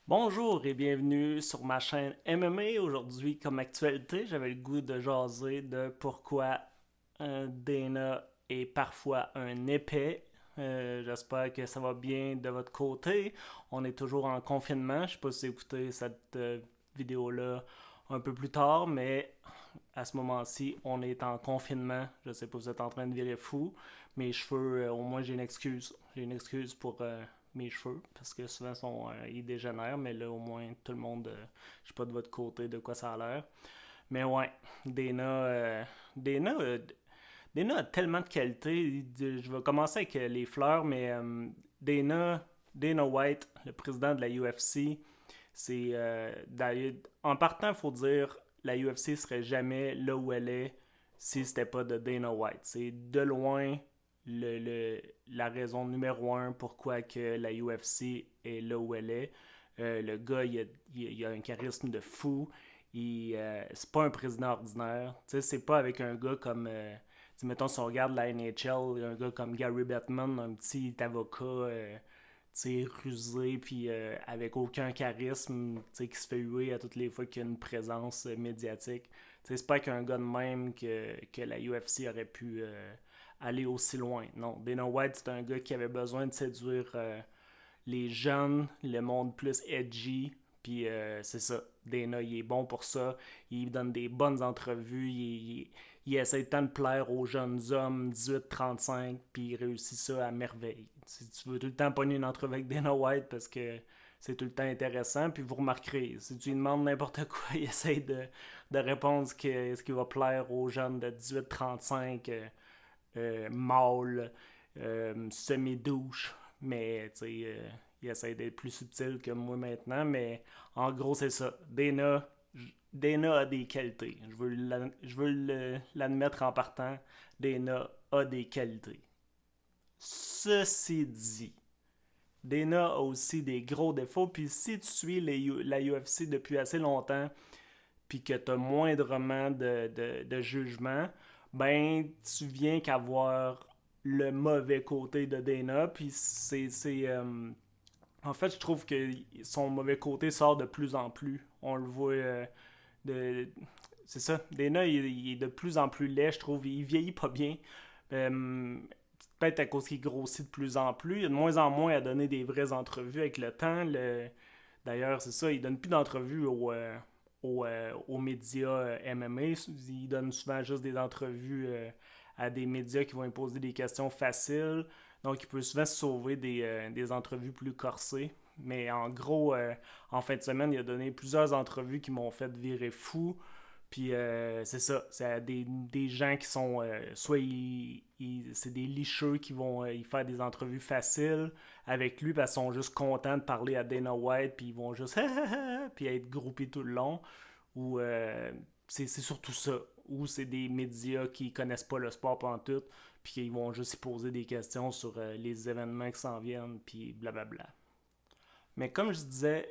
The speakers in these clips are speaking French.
Bonjour et bienvenue sur ma chaîne MMA. Aujourd'hui, comme actualité, j'avais le goût de jaser de pourquoi un Dana est parfois un épais. J'espère que ça va bien de votre côté. On est toujours en confinement. Je sais pas si vous écoutez cette vidéo-là un peu plus tard, mais à ce moment-ci, on est en confinement. Je sais pas si vous êtes en train de virer fou. Mes cheveux, au moins j'ai une excuse. J'ai une excuse pour mes cheveux parce que souvent ils dégénèrent, mais là au moins tout le monde, je sais pas de votre côté de quoi ça a l'air. Mais ouais, Dana, Dana, Dana a tellement de qualités. Je vais commencer avec les fleurs, mais Dana, Dana White, le président de la UFC, c'est en partant, il faut dire la UFC serait jamais là où elle est si c'était pas de Dana White. C'est de loin la raison numéro un pourquoi que la UFC est là où elle est. Le gars, il a un charisme de fou. C'est pas un président ordinaire. C'est pas avec un gars comme. Mettons, si on regarde la NHL, un gars comme Gary Bettman, un petit avocat rusé, puis avec aucun charisme, qui se fait huer à toutes les fois qu'il y a une présence médiatique. C'est pas qu'un gars de même que la UFC aurait pu aller aussi loin. Non, Dana White, c'est un gars qui avait besoin de séduire les jeunes, le monde plus edgy. Puis c'est ça. Dana, il est bon pour ça. Il donne des bonnes entrevues. Il essaie tant de plaire aux jeunes hommes 18-35. Puis il réussit ça à merveille. Si tu veux tout le temps pogner une entrevue avec Dana White parce que c'est tout le temps intéressant. Puis vous remarquerez, si tu lui demandes n'importe quoi, il essaie de répondre ce qui va plaire aux jeunes de 18-35, mâles, semi-douche. Mais tu sais, il essaie d'être plus subtil que moi maintenant. Mais en gros, c'est ça. Dana a des qualités. Je veux l'admettre en partant. Dana a des qualités. Ceci dit, Dana a aussi des gros défauts. Puis si tu suis la UFC depuis assez longtemps, puis que tu as moindrement de jugement, ben tu viens qu'avoir le mauvais côté de Dana. Puis en fait, je trouve que son mauvais côté sort de plus en plus. On le voit de. C'est ça. Dana, il est de plus en plus laid, je trouve. Il vieillit pas bien. Euh, Peut-être à cause qu'il grossit de plus en plus. Il a de moins en moins à donner des vraies entrevues avec le temps. D'ailleurs, c'est ça, il donne plus d'entrevues aux médias MMA. Il donne souvent juste des entrevues à des médias qui vont lui poser des questions faciles. Donc, il peut souvent se sauver des entrevues plus corsées. Mais en gros, en fin de semaine, il a donné plusieurs entrevues qui m'ont fait virer fou. Puis c'est ça, c'est des gens qui sont, soit c'est des licheux qui vont y faire des entrevues faciles avec lui parce qu'ils sont juste contents de parler à Dana White, puis ils vont juste puis être groupés tout le long. Ou c'est surtout ça. Ou c'est des médias qui connaissent pas le sport pantoute, puis ils vont juste y poser des questions sur les événements qui s'en viennent, puis blablabla. Mais comme je disais,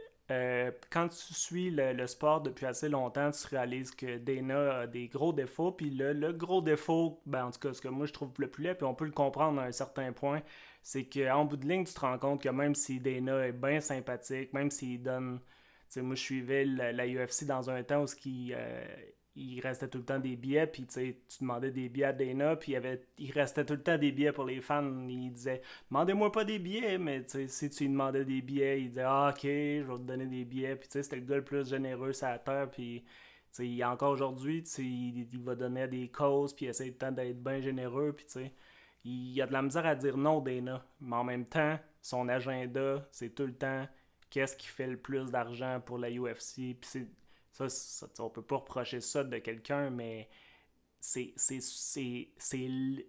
quand tu suis le sport depuis assez longtemps, tu réalises que Dana a des gros défauts. Puis le gros défaut, ben en tout cas, ce que moi je trouve le plus laid, puis on peut le comprendre à un certain point, c'est qu'en bout de ligne, tu te rends compte que même si Dana est bien sympathique, même s'il donne. Tu sais, moi je suivais la UFC dans un temps où il restait tout le temps des billets, puis tu demandais des billets à Dana, puis il restait tout le temps des billets pour les fans. Il disait demandez-moi pas des billets, mais si tu lui demandais des billets, il disait ah ok, je vais te donner des billets. Puis c'était le gars le plus généreux sur la terre. Puis encore aujourd'hui, il va donner à des causes, puis il essaie tout le temps d'être bien généreux. Puis il a de la misère à dire non, Dana. Mais en même temps, son agenda, c'est tout le temps qu'est-ce qui fait le plus d'argent pour la UFC. Puis on peut pas reprocher ça de quelqu'un, mais c'est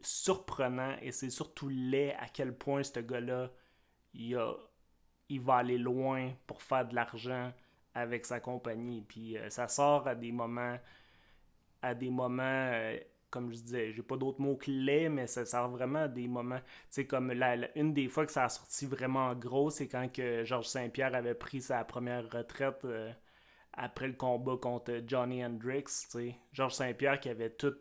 surprenant et c'est surtout laid à quel point ce gars-là, il, a, il va aller loin pour faire de l'argent avec sa compagnie. Puis ça sort à des moments, comme je disais, j'ai pas d'autres mots que laid, mais ça sort vraiment à des moments. Tu sais, comme une des fois que ça a sorti vraiment gros, c'est quand que Georges Saint-Pierre avait pris sa première retraite après le combat contre Johnny Hendricks. Georges Saint-Pierre qui avait tout.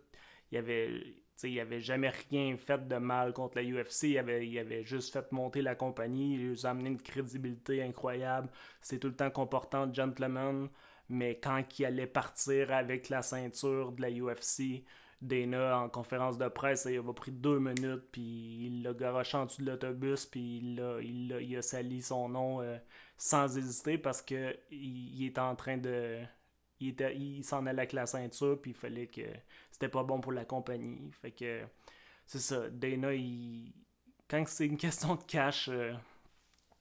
Il avait, il avait jamais rien fait de mal contre la UFC. Il avait juste fait monter la compagnie. Il lui a amené une crédibilité incroyable. C'est tout le temps comportant de gentleman. Mais quand il allait partir avec la ceinture de la UFC, Dana, en conférence de presse, il a pris 2 minutes, puis il l'a garoché en dessous de l'autobus, puis il a sali son nom sans hésiter parce que il était en train de. Il s'en allait avec la ceinture, puis il fallait que. C'était pas bon pour la compagnie. Fait que. C'est ça. Dana, quand c'est une question de cash,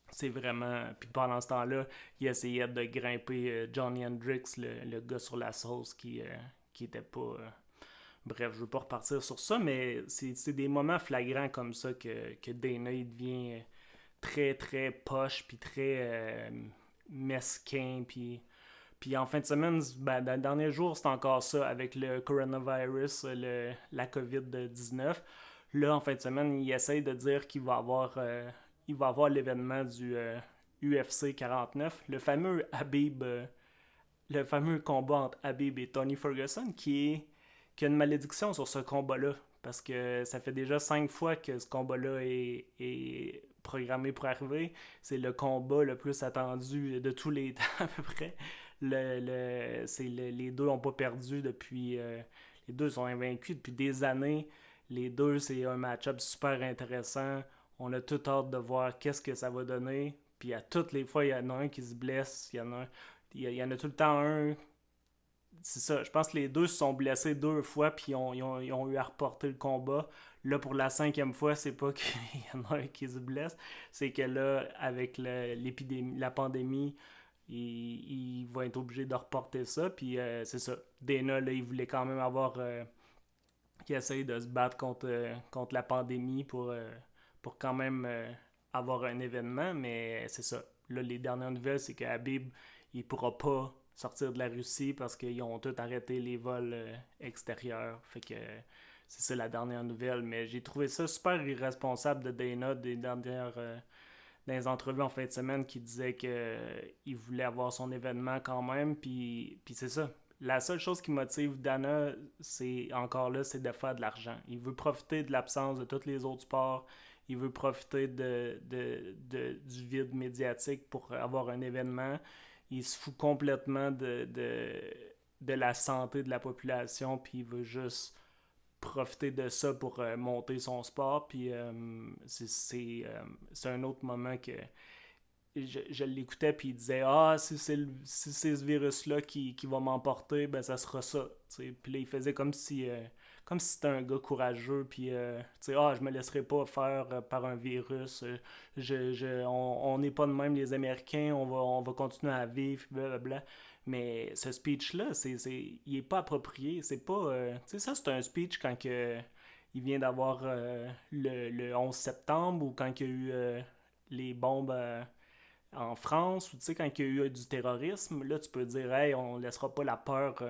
c'est vraiment. Puis pendant ce temps-là, il essayait de grimper Johnny Hendricks, le gars sur la sauce qui était pas. Bref, je veux pas repartir sur ça, mais c'est des moments flagrants comme ça que Dana il devient très très poche, puis très mesquin, puis en fin de semaine, ben, dans les derniers jours, c'est encore ça avec le coronavirus, la COVID-19. Là, en fin de semaine, il essaye de dire qu'il va avoir l'événement du UFC 49, le fameux combat entre Habib et Tony Ferguson, qui a une malédiction sur ce combat-là. Parce que ça fait déjà 5 fois que ce combat-là est programmé pour arriver. C'est le combat le plus attendu de tous les temps à peu près. Les deux n'ont pas perdu depuis. Les deux sont invaincus depuis des années. Les deux, c'est un match-up super intéressant. On a tout hâte de voir qu'est-ce que ça va donner. Puis à toutes les fois, il y en a un qui se blesse. Il y en a tout le temps un. C'est ça, je pense que les deux se sont blessés 2 fois, puis ils ont eu à reporter le combat. Là, pour la 5e fois, c'est pas qu'il y en a un qui se blesse, c'est que là, avec l'épidémie, la pandémie, il va être obligé de reporter ça. Puis c'est ça. Dana, là, il voulait quand même avoir. Qui essaye de se battre contre la pandémie pour quand même avoir un événement, mais c'est ça. Là, les dernières nouvelles, c'est que Habib, il pourra pas sortir de la Russie parce qu'ils ont tous arrêté les vols extérieurs. Fait que c'est ça la dernière nouvelle. Mais j'ai trouvé ça super irresponsable de Dana des dernières dans les entrevues en fin de semaine qui disait qu'il voulait avoir son événement quand même. Puis c'est ça. La seule chose qui motive Dana, c'est encore là, c'est de faire de l'argent. Il veut profiter de l'absence de tous les autres sports. Il veut profiter du vide médiatique pour avoir un événement. Il se fout complètement de la santé de la population, puis il veut juste profiter de ça pour monter son sport. Puis c'est un autre moment que je l'écoutais, puis il disait ah, si c'est ce virus-là qui va m'emporter, ben ça sera ça. T'sais. Puis là, il faisait comme si c'était un gars courageux, puis je me laisserai pas faire par un virus. On n'est pas de même, les Américains, on va continuer à vivre, blablabla. Mais ce speech-là, il est pas approprié. C'est pas. Ça, c'est un speech quand il vient d'avoir le 11 septembre ou quand il y a eu les bombes en France, ou quand il y a eu du terrorisme. Là, tu peux dire, hey, on laissera pas la peur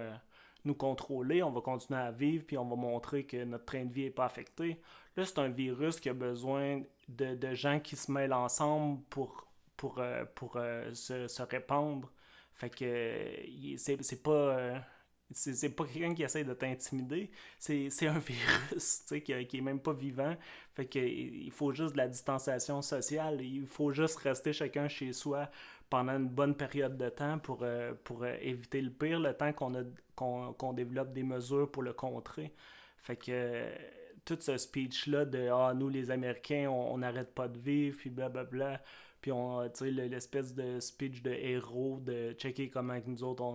nous contrôler, on va continuer à vivre, puis on va montrer que notre train de vie n'est pas affecté. Là, c'est un virus qui a besoin de gens qui se mêlent ensemble pour se répandre. Fait que c'est pas. C'est pas quelqu'un qui essaie de t'intimider, c'est un virus qui est même pas vivant. Fait que il faut juste de la distanciation sociale, il faut juste rester chacun chez soi pendant une bonne période de temps pour éviter le pire, le temps qu'on développe des mesures pour le contrer. Fait que tout ce speech-là de ah, nous les Américains, on n'arrête pas de vivre, puis blablabla, puis l'espèce de speech de héros, de checker comment nous autres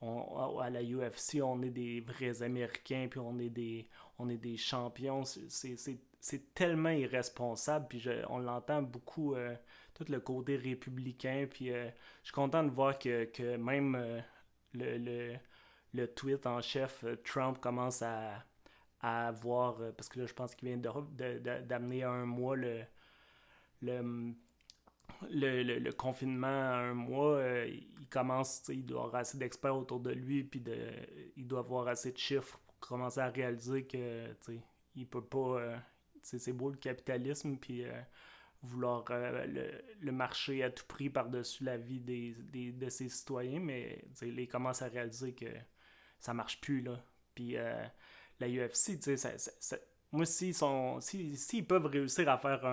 à la UFC, on est des vrais Américains, puis on est des champions. C'est tellement irresponsable, puis on l'entend beaucoup, tout le côté républicain, puis je suis content de voir que même le, le, le tweet en chef, Trump commence à avoir, parce que là, je pense qu'il vient d'amener à un mois le, le confinement à un mois, il commence, il doit avoir assez d'experts autour de lui, puis il doit avoir assez de chiffres pour commencer à réaliser que il peut pas. C'est beau le capitalisme, puis vouloir le marché à tout prix par-dessus la vie de ses citoyens, mais il commence à réaliser que ça marche plus, là. Puis la UFC, tu sais, moi, s'ils peuvent réussir à faire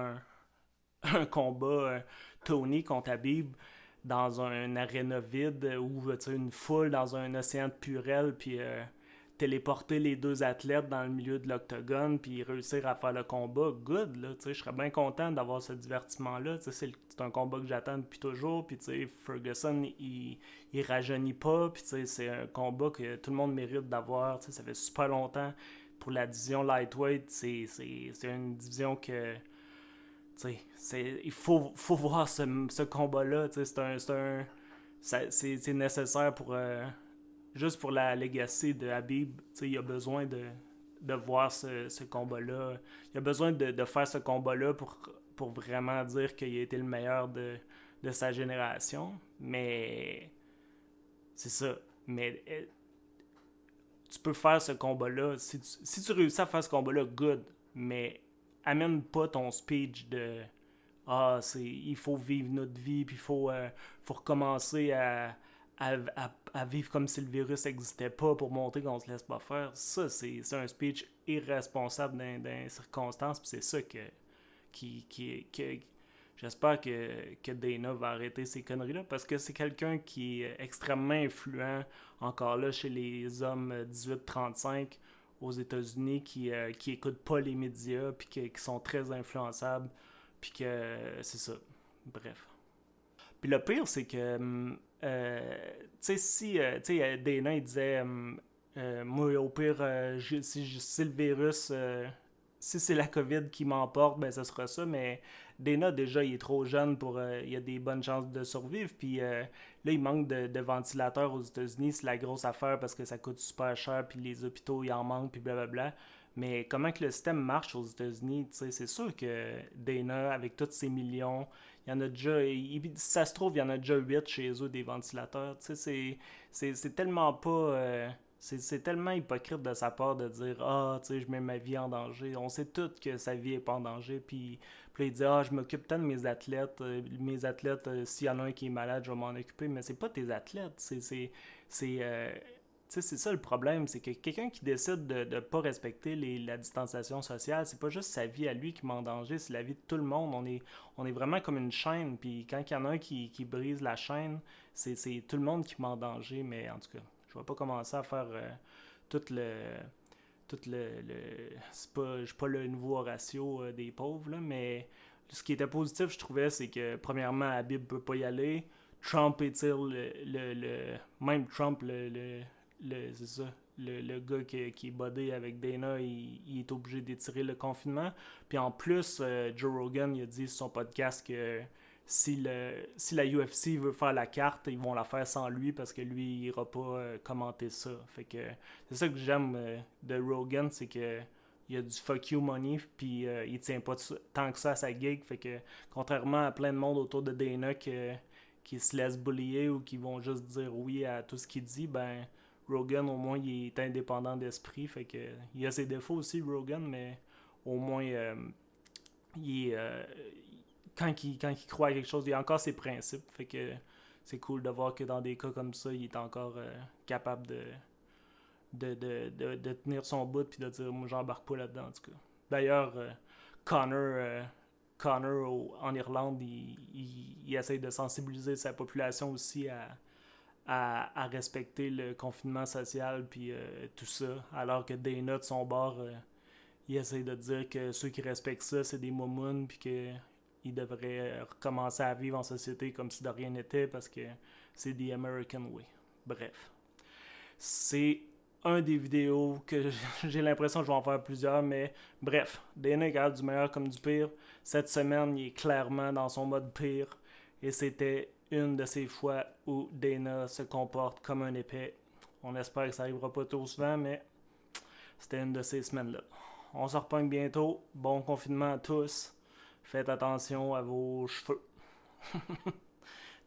un combat Tony contre Habib dans un aréna vide ou une foule dans un océan de purel, puis téléporter les deux athlètes dans le milieu de l'octogone, puis réussir à faire le combat, good, là, je serais bien content d'avoir ce divertissement-là, c'est un combat que j'attends depuis toujours, puis Ferguson, il rajeunit pas, puis c'est un combat que tout le monde mérite d'avoir, ça fait super longtemps. Pour la division lightweight, c'est une division que il faut voir ce combat-là. C'est nécessaire pour juste pour la legacy de Habib. Il a besoin de voir ce combat-là. Il a besoin de faire ce combat-là pour vraiment dire qu'il a été le meilleur de sa génération. Mais c'est ça. Mais tu peux faire ce combat-là. Si tu réussis à faire ce combat-là, good. Mais amène pas ton speech de il faut vivre notre vie, puis faut recommencer à vivre comme si le virus n'existait pas pour montrer qu'on se laisse pas faire. Ça, c'est un speech irresponsable dans les circonstances, puis c'est ça que j'espère que Dana va arrêter ces conneries-là, parce que c'est quelqu'un qui est extrêmement influent, encore là, chez les hommes 18-35 aux États-Unis qui écoutent pas les médias, puis qui sont très influençables, puis que c'est ça. Bref. Puis le pire, c'est que, tu sais, si Dana, il disait, moi, au pire, si le virus, si c'est la COVID qui m'emporte, ben, ce sera ça, mais Dana, déjà, il est trop jeune pour, il a des bonnes chances de survivre, puis là, il manque de ventilateurs aux États-Unis, c'est la grosse affaire parce que ça coûte super cher, puis les hôpitaux, il en manque, puis blablabla. Mais comment que le système marche aux États-Unis, c'est sûr que Dana, avec tous ses millions, il y en a déjà, si ça se trouve, il y en a déjà 8 chez eux des ventilateurs. C'est tellement pas. C'est tellement hypocrite de sa part de dire je mets ma vie en danger. On sait tous que sa vie est pas en danger. Puis là, il dit je m'occupe tant de mes athlètes. S'il y en a un qui est malade, je vais m'en occuper. Mais c'est pas tes athlètes. C'est ça le problème, c'est que quelqu'un qui décide de ne pas respecter la distanciation sociale, c'est pas juste sa vie à lui qui met en danger, c'est la vie de tout le monde. On est vraiment comme une chaîne, puis quand il y en a un qui brise la chaîne, c'est tout le monde qui met en danger, mais en tout cas, je vais pas commencer à faire tout le... je suis pas le nouveau Horatio des pauvres, là, mais ce qui était positif, je trouvais, c'est que premièrement, Habib peut pas y aller. Trump étire même Trump, c'est ça. Le gars qui est bodé avec Dana, il est obligé d'étirer le confinement. Puis en plus, Joe Rogan il a dit sur son podcast que si la UFC veut faire la carte, ils vont la faire sans lui parce que lui, il ira pas commenter ça. Fait que c'est ça que j'aime de Rogan, c'est que il y a du fuck you money, puis il tient pas tant que ça à sa gig. Fait que contrairement à plein de monde autour de Dana qui se laissent bullier ou qui vont juste dire oui à tout ce qu'il dit, ben Rogan, au moins, il est indépendant d'esprit. Fait que il a ses défauts aussi, Rogan, mais au moins, il est, quand il croit à quelque chose, il a encore ses principes. Fait que c'est cool de voir que dans des cas comme ça, il est encore capable de tenir son bout puis de dire moi j'embarque pas là-dedans en tout cas. D'ailleurs, Connor en Irlande, il essaye de sensibiliser sa population aussi à respecter le confinement social puis tout ça, alors que Dana de son bord, il essaye de dire que ceux qui respectent ça, c'est des momounes puis qu'ils devraient recommencer à vivre en société comme si de rien n'était parce que c'est the American way. Bref. C'est un des vidéos que j'ai l'impression que je vais en faire plusieurs, mais bref, Dana est capable du meilleur comme du pire. Cette semaine, il est clairement dans son mode pire et c'était une de ces fois où Dana se comporte comme un épais. On espère que ça arrivera pas trop souvent, mais c'était une de ces semaines-là. On se repogne bientôt. Bon confinement à tous. Faites attention à vos cheveux.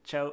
Ciao!